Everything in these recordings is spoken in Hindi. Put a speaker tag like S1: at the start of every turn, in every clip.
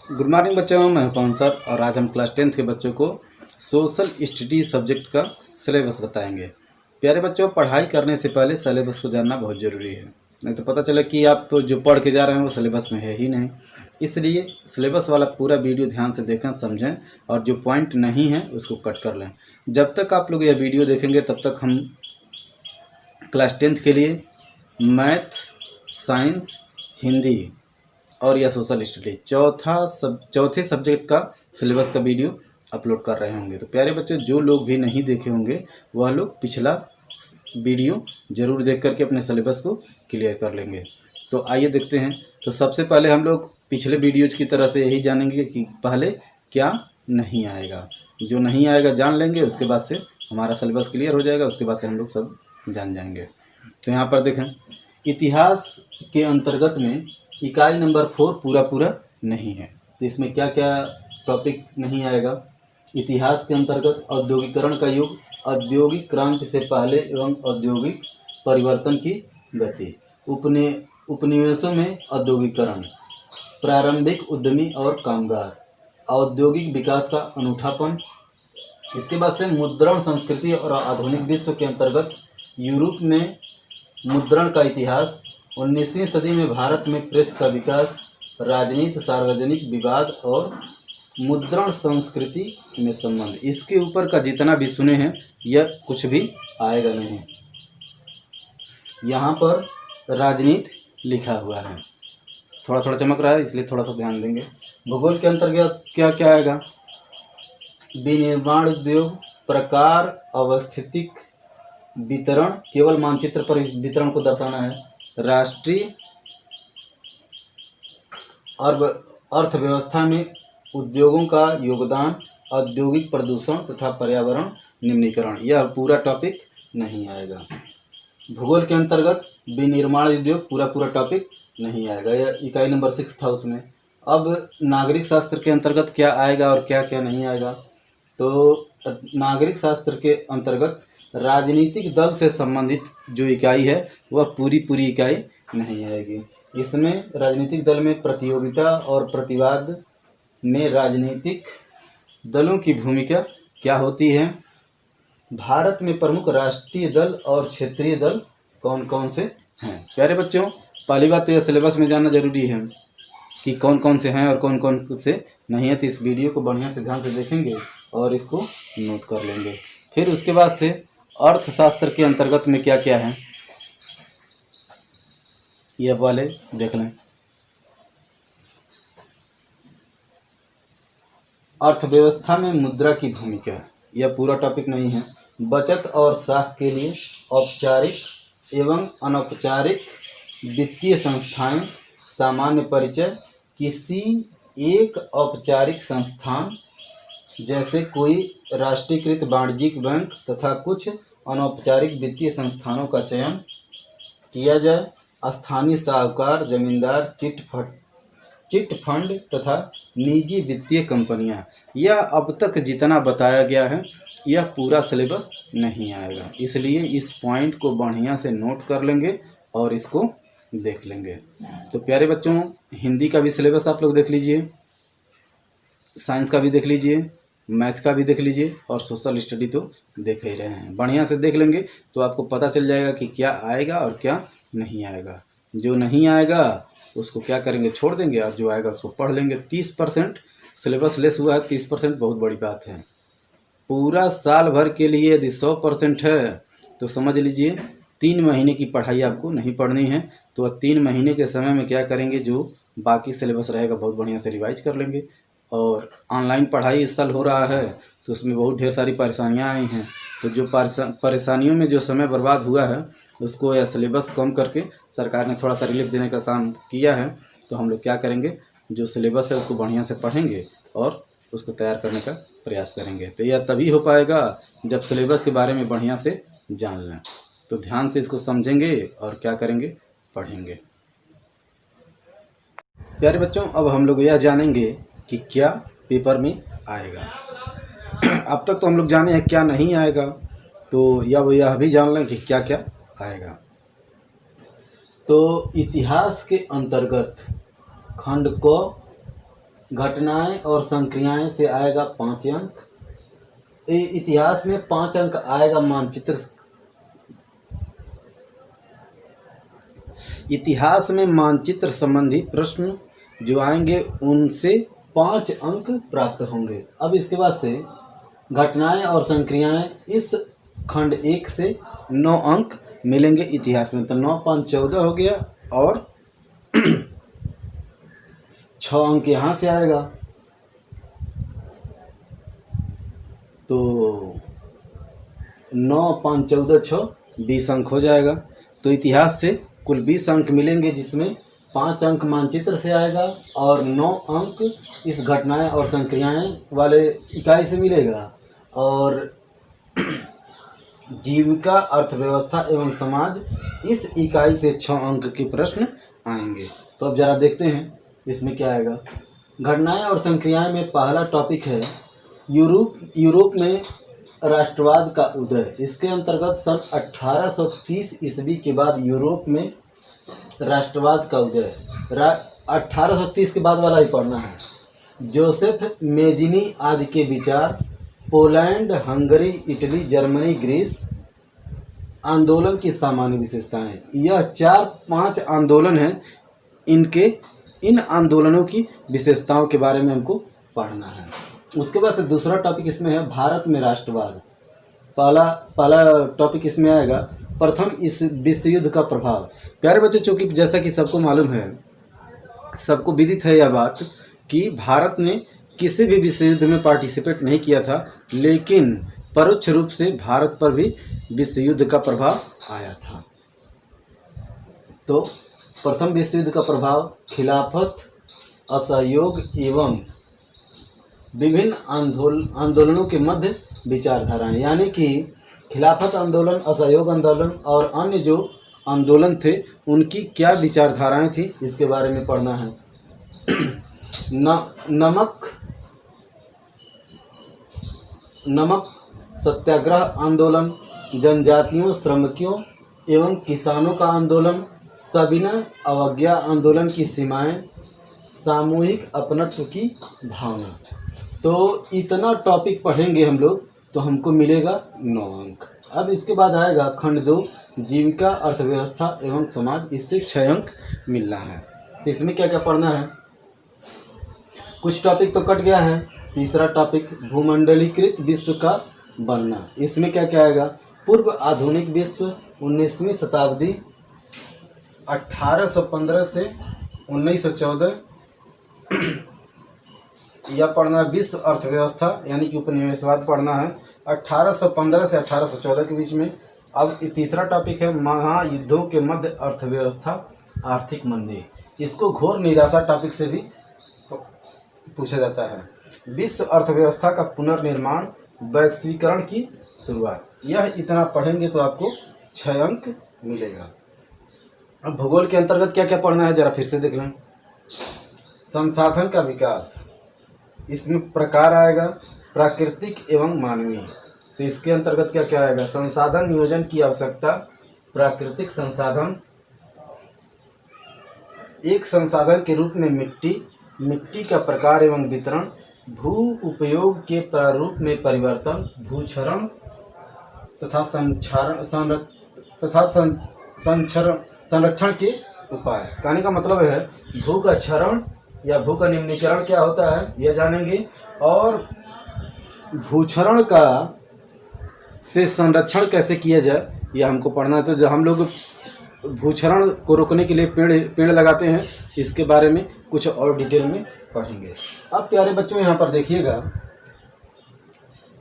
S1: गुड मॉर्निंग बच्चों, मैं हूं पवन सर और आज हम क्लास 10th के बच्चों को सोशल स्टडीज सब्जेक्ट का सिलेबस बताएंगे। प्यारे बच्चों, पढ़ाई करने से पहले सिलेबस को जानना बहुत ज़रूरी है, नहीं तो पता चले कि आप जो पढ़ के जा रहे हैं वो सिलेबस में है ही नहीं। इसलिए सिलेबस वाला पूरा वीडियो ध्यान से देखें, समझें और जो पॉइंट नहीं है उसको कट कर लें। जब तक आप लोग यह वीडियो देखेंगे तब तक हम क्लास 10th के लिए मैथ, साइंस, हिंदी और या सोशल स्टडी चौथे सब्जेक्ट का सिलेबस का वीडियो अपलोड कर रहे होंगे। तो प्यारे बच्चों, जो लोग भी नहीं देखे होंगे वह लोग पिछला वीडियो जरूर देख करके अपने सिलेबस को क्लियर कर लेंगे। तो आइए देखते हैं। तो सबसे पहले हम लोग पिछले वीडियोज की तरह से यही जानेंगे कि पहले क्या नहीं आएगा। जो नहीं आएगा जान लेंगे, उसके बाद से हमारा सिलेबस क्लियर हो जाएगा, उसके बाद से हम लोग सब जान जाएंगे। तो यहाँ पर देखें, इतिहास के अंतर्गत में इकाई नंबर 4 पूरा नहीं है। तो इसमें क्या क्या टॉपिक नहीं आएगा। इतिहास के अंतर्गत औद्योगिकरण का युग, औद्योगिक क्रांति से पहले एवं औद्योगिक परिवर्तन की गति, उपनिवेशों में औद्योगिकरण, प्रारंभिक उद्यमी और कामगार, औद्योगिक विकास का अनूठापन। इसके बाद से मुद्रण संस्कृति और आधुनिक विश्व के अंतर्गत यूरोप में मुद्रण का इतिहास, 19वीं सदी में भारत में प्रेस का विकास, राजनीति, सार्वजनिक विवाद और मुद्रण संस्कृति में संबंध। इसके ऊपर का जितना भी सुने हैं यह कुछ भी आएगा नहीं। यहाँ पर राजनीति लिखा हुआ है, थोड़ा थोड़ा चमक रहा है इसलिए थोड़ा सा ध्यान देंगे। भूगोल के अंतर्गत क्या क्या आएगा। विनिर्माण उद्योग, प्रकार, अवस्थितिक वितरण, केवल मानचित्र पर वितरण को दर्शाना है। राष्ट्रीय अर्थव्यवस्था में उद्योगों का योगदान, औद्योगिक प्रदूषण तथा पर्यावरण निम्नीकरण, यह पूरा टॉपिक नहीं आएगा। भूगोल के अंतर्गत विनिर्माण उद्योग पूरा टॉपिक नहीं आएगा, यह इकाई नंबर 6 था उसमें। अब नागरिक शास्त्र के अंतर्गत क्या आएगा और क्या क्या नहीं आएगा। तो नागरिक शास्त्र के अंतर्गत राजनीतिक दल से संबंधित जो इकाई है वह पूरी इकाई नहीं आएगी। इसमें राजनीतिक दल में प्रतियोगिता और प्रतिवाद में राजनीतिक दलों की भूमिका क्या होती है। भारत में प्रमुख राष्ट्रीय दल और क्षेत्रीय दल कौन कौन से हैं। प्यारे बच्चों, पहली बात तो यह सिलेबस में जानना जरूरी है कि कौन कौन से हैं और कौन कौन से नहीं है। तो इस वीडियो को बढ़िया से ध्यान से देखेंगे और इसको नोट कर लेंगे। फिर उसके बाद से अर्थशास्त्र के अंतर्गत में क्या क्या है यह वाले देख लें। अर्थव्यवस्था में मुद्रा की भूमिका, यह पूरा टॉपिक नहीं है। बचत और साख के लिए औपचारिक एवं अनौपचारिक वित्तीय संस्थाएं, सामान्य परिचय, किसी एक औपचारिक संस्थान जैसे कोई राष्ट्रीयकृत वाणिज्यिक बैंक तथा कुछ अनौपचारिक वित्तीय संस्थानों का चयन किया जाए। स्थानीय साहूकार, जमींदार, चिट फंड तथा निजी वित्तीय कंपनियां, यह अब तक जितना बताया गया है यह पूरा सिलेबस नहीं आएगा। इसलिए इस पॉइंट को बढ़िया से नोट कर लेंगे और इसको देख लेंगे। तो प्यारे बच्चों, हिंदी का भी सिलेबस आप लोग देख लीजिए, साइंस का भी देख लीजिए, मैथ का भी देख लीजिए और सोशल स्टडी तो देख ही रहे हैं। बढ़िया से देख लेंगे तो आपको पता चल जाएगा कि क्या आएगा और क्या नहीं आएगा। जो नहीं आएगा उसको क्या करेंगे, छोड़ देंगे, और जो आएगा उसको पढ़ लेंगे। 30% सिलेबस लेस हुआ है, 30% बहुत बड़ी बात है। पूरा साल भर के लिए यदि 100% है तो समझ लीजिए 3 महीने की पढ़ाई आपको नहीं पढ़नी है। तो 3 महीने के समय में क्या करेंगे, जो बाकी सिलेबस रहेगा बहुत बढ़िया से रिवाइज कर लेंगे। और ऑनलाइन पढ़ाई इस साल हो रहा है तो उसमें बहुत ढेर सारी परेशानियां आई हैं। तो जो परेशानियों में जो समय बर्बाद हुआ है उसको या सिलेबस कम करके सरकार ने थोड़ा सा रिलीफ देने का काम किया है। तो हम लोग क्या करेंगे, जो सिलेबस है उसको बढ़िया से पढ़ेंगे और उसको तैयार करने का प्रयास करेंगे। तो यह तभी हो पाएगा जब सिलेबस के बारे में बढ़िया से जान लें। तो ध्यान से इसको समझेंगे और क्या करेंगे, पढ़ेंगे। प्यारे बच्चों, अब हम लोग यह जानेंगे कि क्या पेपर में आएगा। अब तक तो हम लोग जाने हैं क्या नहीं आएगा, तो यह भी जान लें कि क्या क्या आएगा। तो इतिहास के अंतर्गत खंड को घटनाएं और संक्रियाएं से आएगा 5 अंक। इतिहास में 5 अंक आएगा। मानचित्र, इतिहास में मानचित्र संबंधी प्रश्न जो आएंगे उनसे 5 अंक प्राप्त होंगे। अब इसके बाद से घटनाएं और संक्रियाएं, इस खंड 1 से 9 अंक मिलेंगे इतिहास में। तो 9 5 14 हो गया और 6 अंक यहाँ से आएगा। तो 9 5 14 6 20 अंक हो जाएगा। तो इतिहास से कुल 20 अंक मिलेंगे, जिसमें 5 अंक मानचित्र से आएगा और 9 अंक इस घटनाएं और संक्रियाएं वाले इकाई से मिलेगा। और जीविका, अर्थव्यवस्था एवं समाज, इस इकाई से 6 अंक के प्रश्न आएंगे। तो अब जरा देखते हैं इसमें क्या आएगा। घटनाएं और संक्रियाएं में पहला टॉपिक है यूरोप में राष्ट्रवाद का उदय। इसके अंतर्गत सन 1830 ईस्वी के बाद यूरोप में राष्ट्रवाद का उदय। 1830 के बाद वाला ही पढ़ना है। जोसेफ मेजिनी आदि के विचार, Poland, Hungary, Italy, Germany, Greece, आंदोलन की सामान्य विशेषताएं। यह 4-5 आंदोलन हैं। इन आंदोलनों की विशेषताओं के बारे में हमको पढ़ना है। उसके बाद से दूसरा टॉपिक इसमें है भारत में राष्ट्रवाद। पहला टॉपिक इसमें आएगा प्रथम इस विश्व युद्ध का प्रभाव। प्यारे बच्चों, चूँकि जैसा कि सबको मालूम है, सबको विदित है यह बात कि भारत ने किसी भी विश्व युद्ध में पार्टिसिपेट नहीं किया था, लेकिन परोक्ष रूप से भारत पर भी विश्व युद्ध का प्रभाव आया था। तो प्रथम विश्व युद्ध का प्रभाव, खिलाफत, असहयोग एवं विभिन्न आंदोलनों के मध्य विचारधाराएं, यानी कि खिलाफत आंदोलन, असहयोग आंदोलन और अन्य जो आंदोलन थे उनकी क्या विचारधाराएं थी, इसके बारे में पढ़ना है। नमक सत्याग्रह आंदोलन, जनजातियों, श्रमिकों एवं किसानों का आंदोलन, सविनय अवज्ञा आंदोलन की सीमाएं, सामूहिक अपनत्व की भावना। तो इतना टॉपिक पढ़ेंगे हम लोग तो हमको मिलेगा 9 अंक। अब इसके बाद आएगा खंड 2, जीविका, अर्थव्यवस्था एवं समाज। इससे 6 अंक मिलना है। तो इसमें क्या क्या पढ़ना है? कुछ टॉपिक तो कट गया है। तीसरा टॉपिक भूमंडलीकृत विश्व का बनना। इसमें क्या क्या आएगा? पूर्व आधुनिक विश्व, 19वीं शताब्दी, 1815 से 1914 यह पढ़ना है। विश्व अर्थव्यवस्था यानी कि उपनिवेशवाद पढ़ना है, 1815 से 1814 के बीच में। अब तीसरा टॉपिक है महायुद्धों के मध्य अर्थव्यवस्था, आर्थिक मंदी। इसको घोर निराशा टॉपिक से भी पूछा जाता है। विश्व अर्थव्यवस्था का पुनर्निर्माण, वैश्वीकरण की शुरुआत। यह इतना पढ़ेंगे तो आपको 6 अंक मिलेगा। अब भूगोल के अंतर्गत क्या क्या पढ़ना है जरा फिर से देख लें। संसाधन का विकास, इसमें प्रकार आएगा प्राकृतिक एवं मानवीय। तो इसके अंतर्गत क्या क्या आएगा? संसाधन नियोजन की आवश्यकता, प्राकृतिक संसाधन, एक संसाधन के रूप में मिट्टी का प्रकार एवं वितरण, भू उपयोग के प्रारूप में परिवर्तन, भूक्षरण तथा संरक्षण के उपाय। कहने का मतलब है भू का क्षरण या भू का निम्नीकरण क्या होता है यह जानेंगे, और भूक्षरण का से संरक्षण कैसे किया जाए यह हमको पढ़ना है। तो जो हम लोग भूक्षरण को रोकने के लिए पेड़ लगाते हैं, इसके बारे में कुछ और डिटेल में पढ़ेंगे। अब प्यारे बच्चों यहाँ पर देखिएगा,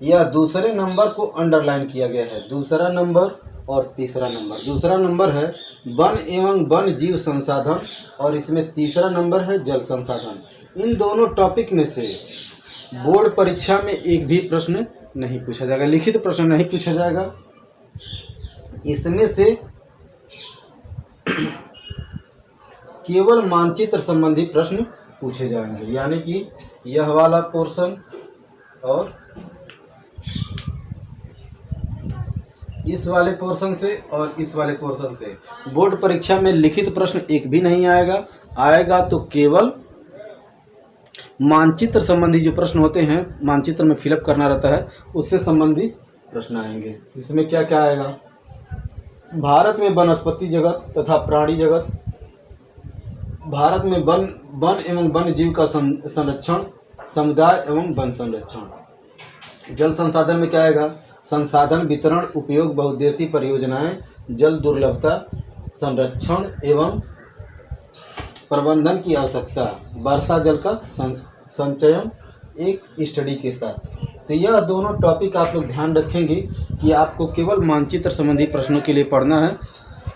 S1: यह दूसरे नंबर को अंडरलाइन किया गया है। दूसरा नंबर और तीसरा नंबर। दूसरा नंबर है वन एवं वन जीव संसाधन और इसमें तीसरा नंबर है जल संसाधन। इन दोनों टॉपिक में से बोर्ड परीक्षा में एक भी प्रश्न नहीं पूछा जाएगा, लिखित प्रश्न नहीं पूछा जाएगा। इसमें से केवल मानचित्र संबंधी प्रश्न पूछे जाएंगे, यानी कि यह वाला पोर्शन और इस वाले पोर्शन से और इस वाले पोर्शन से। बोर्ड परीक्षा में लिखित प्रश्न एक भी नहीं आएगा। आएगा तो केवल मानचित्र संबंधी जो प्रश्न होते हैं, मानचित्र में फिलअप करना रहता है, उससे संबंधित प्रश्न आएंगे। इसमें क्या क्या आएगा? भारत में वनस्पति जगत तथा प्राणी जगत, भारत में वन एवं वन्य जीव का संरक्षण, समुदाय एवं वन संरक्षण। जल संसाधन में क्या आएगा? संसाधन वितरण, उपयोग, बहुउद्देशीय परियोजनाएं, जल दुर्लभता, संरक्षण एवं प्रबंधन की आवश्यकता, वर्षा जल का संचयन एक स्टडी के साथ। तो यह दोनों टॉपिक आप लोग ध्यान रखेंगे कि आपको केवल मानचित्र संबंधी प्रश्नों के लिए पढ़ना है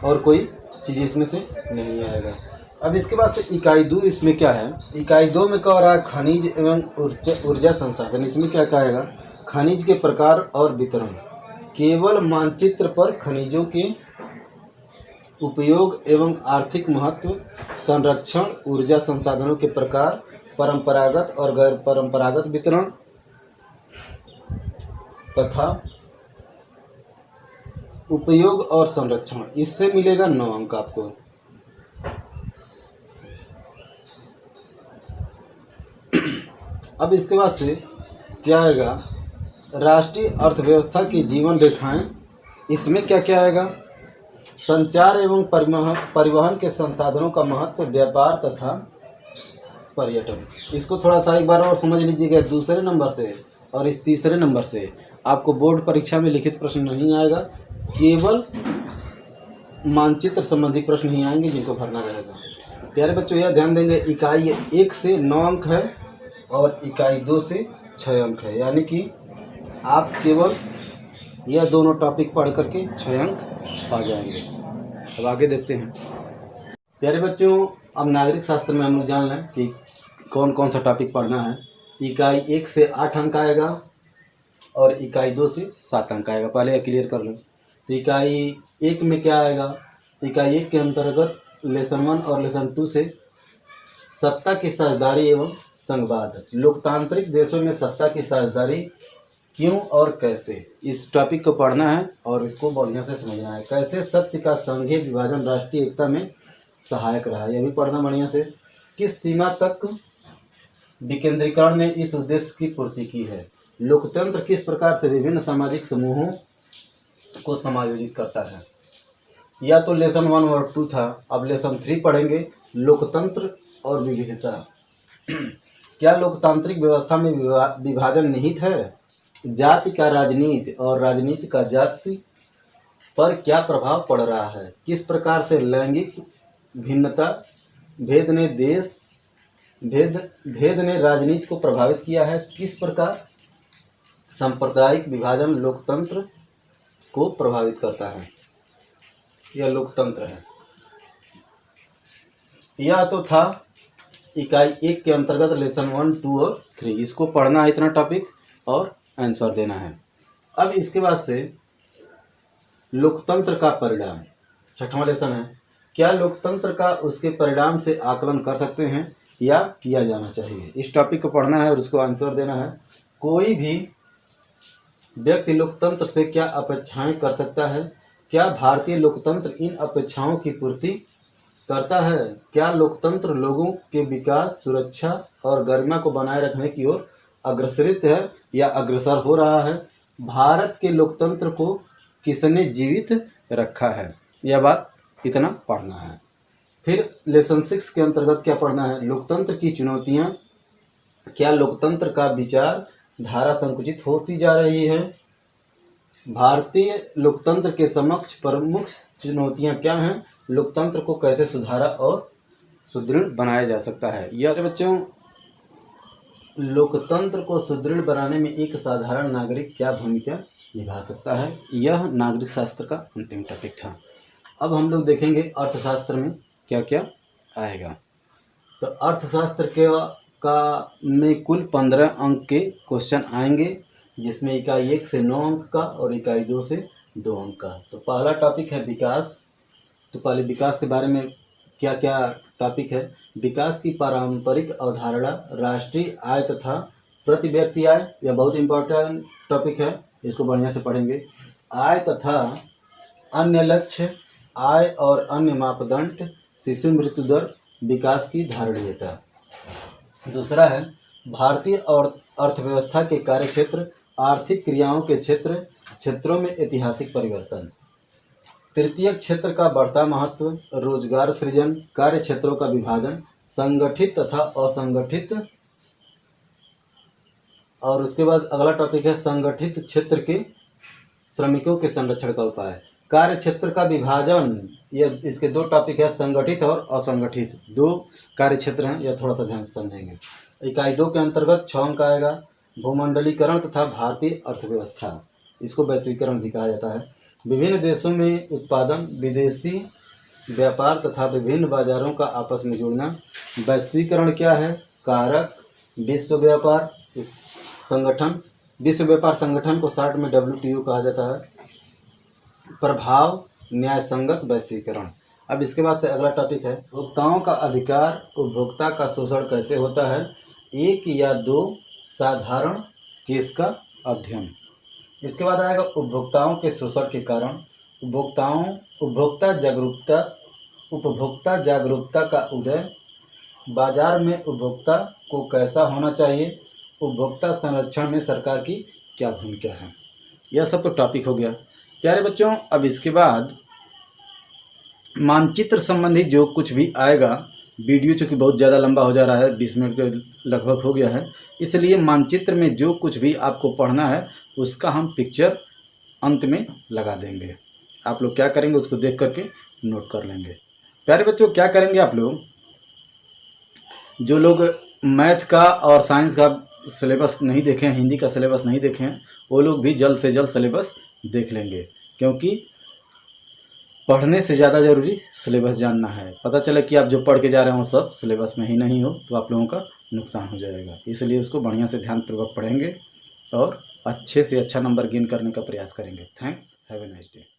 S1: और कोई चीज़ इसमें से नहीं आएगा। अब इसके बाद से इकाई 2, इसमें क्या है? इकाई 2 में क्या हो रहा है? खनिज एवं ऊर्जा संसाधन। इसमें क्या क्या आएगा? खनिज के प्रकार और वितरण, केवल मानचित्र पर खनिजों के उपयोग एवं आर्थिक महत्व, संरक्षण, ऊर्जा संसाधनों के प्रकार, परंपरागत और गैर परंपरागत वितरण तथा उपयोग और संरक्षण। इससे मिलेगा 9 अंक आपको। अब इसके बाद से क्या आएगा? राष्ट्रीय अर्थव्यवस्था की जीवन रेखाएं। इसमें क्या क्या आएगा? संचार एवं परिवहन के संसाधनों का महत्व, व्यापार तथा पर्यटन। इसको थोड़ा सा एक बार और समझ लीजिएगा। दूसरे नंबर से और इस तीसरे नंबर से आपको बोर्ड परीक्षा में लिखित प्रश्न नहीं आएगा, केवल मानचित्र संबंधी प्रश्न ही आएंगे जिनको भरना रहेगा। प्यारे बच्चों, यह ध्यान देंगे, इकाई 1 से 9 अंक है और इकाई 2 से 6 अंक है, यानी कि आप केवल यह दोनों टॉपिक पढ़ करके 6 अंक पा जाएंगे। अब आगे देखते हैं। प्यारे बच्चों, अब नागरिक शास्त्र में हम लोग जान लें कि कौन कौन सा टॉपिक पढ़ना है। इकाई 1 से 8 अंक आएगा और इकाई 2 से 7 अंक आएगा। पहले यह क्लियर कर लें। तो इकाई 1 में क्या आएगा? इकाई 1 के अंतर्गत लेसन 1 और लेसन 2 से सत्ता की साझेदारी एवं संघवाद, लोकतांत्रिक देशों में सत्ता की साझेदारी क्यों और कैसे, इस टॉपिक को पढ़ना है और इसको बढ़िया से समझना है। कैसे सत्य का संघीय विभाजन राष्ट्रीय एकता में सहायक रहा, यह भी पढ़ना बढ़िया से। किस सीमा तक विकेंद्रीकरण ने इस उद्देश्य की पूर्ति की है। लोकतंत्र किस प्रकार से विभिन्न सामाजिक समूहों को समायोजित करता है। या तो लेसन 1 और 2 था, अब लेसन 3 पढ़ेंगे, लोकतंत्र और विविधता। क्या लोकतांत्रिक व्यवस्था में विभाजन निहित है? जाति का राजनीति और राजनीति का जाति पर क्या प्रभाव पड़ रहा है। किस प्रकार से लैंगिक भिन्नता भेद ने राजनीति को प्रभावित किया है। किस प्रकार सांप्रदायिक विभाजन लोकतंत्र को प्रभावित करता है। यह लोकतंत्र है। यह तो था इकाई 1 के अंतर्गत लेसन 1, 2 और 3। इसको पढ़ना है इतना टॉपिक और आंसर देना है। अब इसके बाद से लोकतंत्र का परिणाम, 6वां लेसन है। क्या लोकतंत्र का उसके परिणाम से आकलन कर सकते हैं या किया जाना चाहिए। इस टॉपिक को पढ़ना है और उसको आंसर देना है। कोई भी व्यक्ति लोकतंत्र से क्या अपेक्षाएं कर सकता है। क्या भारतीय लोकतंत्र इन अपेक्षाओं की पूर्ति करता है। क्या लोकतंत्र लोगों के विकास, सुरक्षा और गरिमा को बनाए रखने की ओर अग्रसरित है या अग्रसर हो रहा है। भारत के लोकतंत्र को किसने जीवित रखा है। यह बात इतना पढ़ना है। फिर लेसन 6 के अंतर्गत क्या पढ़ना है। लोकतंत्र की चुनौतियां। क्या लोकतंत्र का विचार धारा संकुचित होती जा रही है। भारतीय लोकतंत्र के समक्ष प्रमुख चुनौतियां क्या हैं। लोकतंत्र को कैसे सुधारा और सुदृढ़ बनाया जा सकता है। यह बच्चों, लोकतंत्र को सुदृढ़ बनाने में एक साधारण नागरिक क्या भूमिका निभा सकता है। यह नागरिक शास्त्र का अंतिम टॉपिक था। अब हम लोग देखेंगे अर्थशास्त्र में क्या क्या आएगा। तो अर्थशास्त्र में कुल 15 अंक के क्वेश्चन आएंगे, जिसमें इकाई 1 से 9 अंक का और इकाई 2 से 2 अंक का। तो पहला टॉपिक है विकास। तो पहले विकास के बारे में क्या क्या टॉपिक है। विकास की पारंपरिक अवधारणा, राष्ट्रीय आय तथा प्रति व्यक्ति आय, यह बहुत इंपॉर्टेंट टॉपिक है, इसको बढ़िया से पढ़ेंगे। आय तथा अन्य लक्ष्य, आय और अन्य मापदंड, शिशु मृत्यु दर, विकास की धारणीयता। दूसरा है भारतीय और अर्थव्यवस्था के कार्यक्षेत्र, आर्थिक क्रियाओं के क्षेत्रों में ऐतिहासिक परिवर्तन। तृतीय क्षेत्र का बढ़ता महत्व, रोजगार सृजन, कार्य क्षेत्रों का विभाजन, संगठित तथा असंगठित। और उसके बाद अगला टॉपिक है संगठित क्षेत्र के श्रमिकों के संरक्षण का उपाय। कार्य क्षेत्र का विभाजन, ये इसके दो टॉपिक है, संगठित और असंगठित, दो कार्य क्षेत्र हैं, यह थोड़ा सा ध्यान से समझेंगे। इकाई 2 के अंतर्गत 6 अंक आएगा, भूमंडलीकरण तथा भारतीय अर्थव्यवस्था, इसको वैश्वीकरण भी कहा जाता है। विभिन्न देशों में उत्पादन, विदेशी व्यापार तथा विभिन्न बाजारों का आपस में जुड़ना। वैश्वीकरण क्या है? कारक, विश्व व्यापार संगठन, विश्व व्यापार संगठन को शॉर्ट में WTO कहा जाता है। प्रभाव, न्याय संगत वैश्वीकरण। अब इसके बाद से अगला टॉपिक है उपभोक्ताओं का अधिकार, उपभोक्ता का शोषण कैसे होता है, 1 या 2 साधारण केस का अध्ययन। इसके बाद आएगा उपभोक्ताओं के शोषण के कारण, उपभोक्ता जागरूकता का उदय, बाजार में उपभोक्ता को कैसा होना चाहिए, उपभोक्ता संरक्षण में सरकार की क्या भूमिका है। यह सब तो टॉपिक हो गया प्यारे बच्चों। अब इसके बाद मानचित्र संबंधी जो कुछ भी आएगा, वीडियो चूँकि बहुत ज़्यादा लंबा हो जा रहा है, 20 मिनट के लगभग हो गया है, इसलिए मानचित्र में जो कुछ भी आपको पढ़ना है उसका हम पिक्चर अंत में लगा देंगे। आप लोग क्या करेंगे उसको देख करके नोट कर लेंगे। प्यारे बच्चों क्या करेंगे आप लोग, जो लोग मैथ का और साइंस का सिलेबस नहीं देखे हैं, हिंदी का सिलेबस नहीं देखे हैं, वो लोग भी जल्द से जल्द सिलेबस देख लेंगे, क्योंकि पढ़ने से ज़्यादा ज़रूरी सिलेबस जानना है। पता चले कि आप जो पढ़ के जा रहे हो सब सिलेबस में ही नहीं हो तो आप लोगों का नुकसान हो जाएगा। इसलिए उसको बढ़िया से ध्यानपूर्वक पढ़ेंगे और अच्छे से अच्छा नंबर गेन करने का प्रयास करेंगे। Thanks, have a nice day.